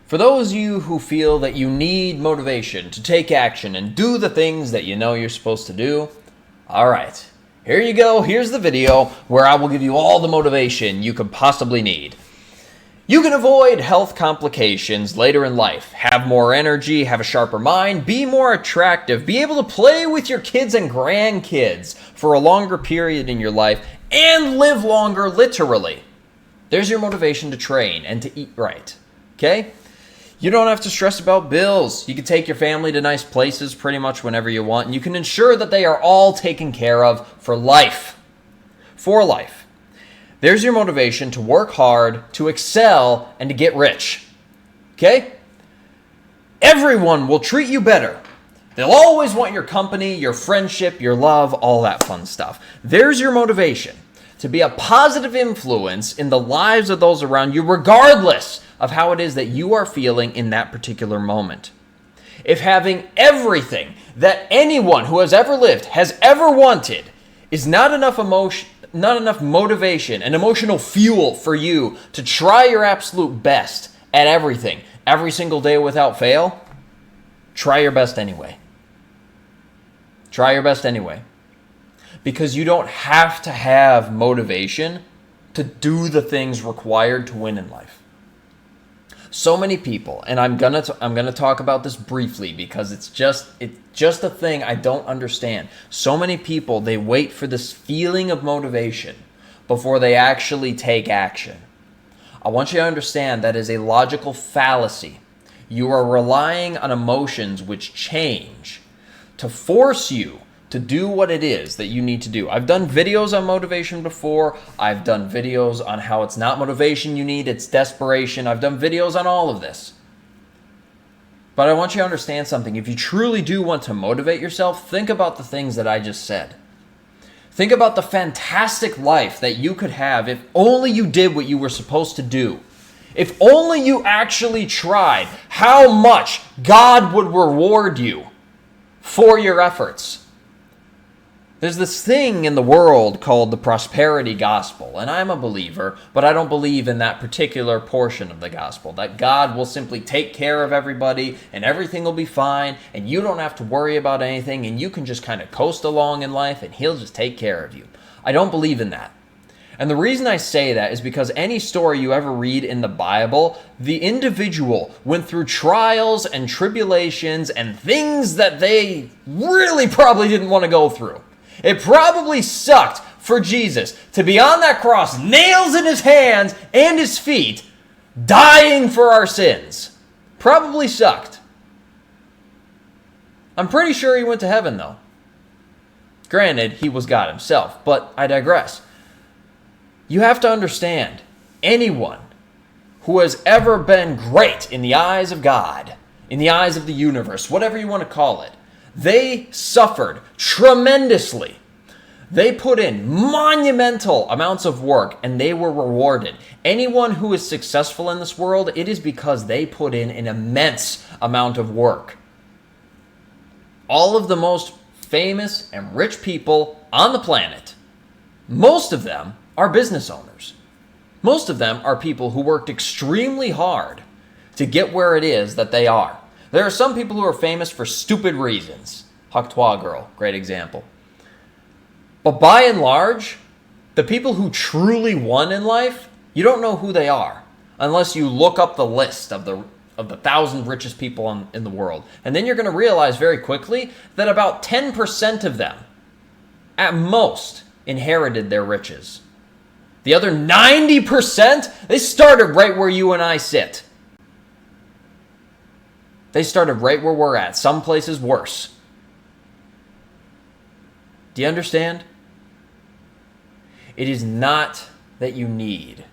For those of you who feel that you need motivation to take action and do the things that you know you're supposed to do, all right, here you go. Here's the video where I will give you all the motivation you could possibly need. You can avoid health complications later in life, have more energy, have a sharper mind, be more attractive, be able to play with your kids and grandkids for a longer period in your life, and live longer literally. There's your motivation to train and to eat right, okay? You don't have to stress about bills. You can take your family to nice places pretty much whenever you want, and you can ensure that they are all taken care of for life. For life. There's your motivation to work hard, to excel, and to get rich. Okay? Everyone will treat you better. They'll always want your company, your friendship, your love, all that fun stuff. There's your motivation to be a positive influence in the lives of those around you, regardless of how it is that you are feeling in that particular moment. If having everything that anyone who has ever lived has ever wanted is not enough motivation and emotional fuel for you to try your absolute best at everything every single day without fail, try your best anyway. Try your best anyway. Because you don't have to have motivation to do the things required to win in life. So many people, and I'm gonna talk about this briefly because it's just a thing I don't understand. So many people, they wait for this feeling of motivation before they actually take action. I want you to understand that is a logical fallacy. You are relying on emotions which change to force you to do what it is that you need to do. I've done videos on motivation before. I've done videos on how it's not motivation you need, it's desperation. I've done videos on all of this. But I want you to understand something. If you truly do want to motivate yourself, think about the things that I just said. Think about the fantastic life that you could have if only you did what you were supposed to do. If only you actually tried, how much God would reward you for your efforts. There's this thing in the world called the prosperity gospel, and I'm a believer, but I don't believe in that particular portion of the gospel, that God will simply take care of everybody and everything will be fine and you don't have to worry about anything and you can just kind of coast along in life and he'll just take care of you. I don't believe in that. And the reason I say that is because any story you ever read in the Bible, the individual went through trials and tribulations and things that they really probably didn't want to go through. It probably sucked for Jesus to be on that cross, nails in his hands and his feet, dying for our sins. Probably sucked. I'm pretty sure he went to heaven, though. Granted, he was God himself, but I digress. You have to understand, anyone who has ever been great in the eyes of God, in the eyes of the universe, whatever you want to call it, they suffered tremendously. They put in monumental amounts of work and they were rewarded. Anyone who is successful in this world, it is because they put in an immense amount of work. All of the most famous and rich people on the planet, most of them are business owners. Most of them are people who worked extremely hard to get where it is that they are. There are some people who are famous for stupid reasons. Huk Twa Girl, great example. But by and large, the people who truly won in life, you don't know who they are unless you look up the list of the 1,000 richest people in the world. And then you're going to realize very quickly that about 10% of them, at most, inherited their riches. The other 90%, they started right where you and I sit. They started right where we're at, some places worse. Do you understand? It is not that you need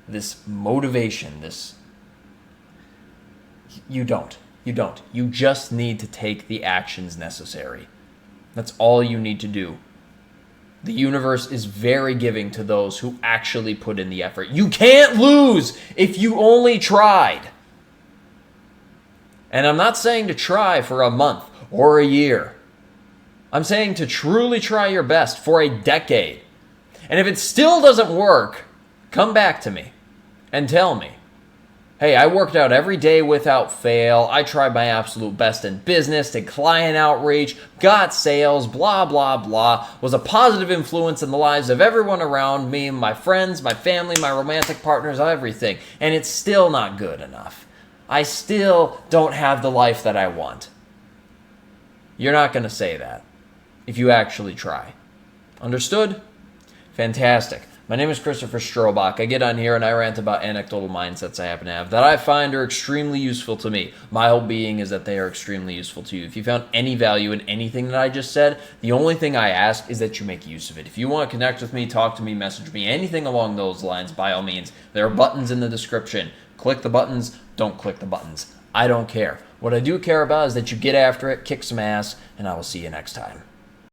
this motivation, you don't. You just need to take the actions necessary. That's all you need to do. The universe is very giving to those who actually put in the effort. You can't lose if you only tried. And I'm not saying to try for a month or a year. I'm saying to truly try your best for a decade. And if it still doesn't work, come back to me and tell me. Hey, I worked out every day without fail. I tried my absolute best in business, did client outreach, got sales, blah, blah, blah. Was a positive influence in the lives of everyone around me, my friends, my family, my romantic partners, everything. And it's still not good enough. I still don't have the life that I want. You're not going to say that if you actually try. Understood? Fantastic. My name is Christopher Strobach. I get on here and I rant about anecdotal mindsets I happen to have that I find are extremely useful to me. My whole being is that they are extremely useful to you. If you found any value in anything that I just said, the only thing I ask is that you make use of it. If you want to connect with me, talk to me, message me, anything along those lines, by all means, there are buttons in the description. Click the buttons, don't click the buttons. I don't care. What I do care about is that you get after it, kick some ass, and I will see you next time.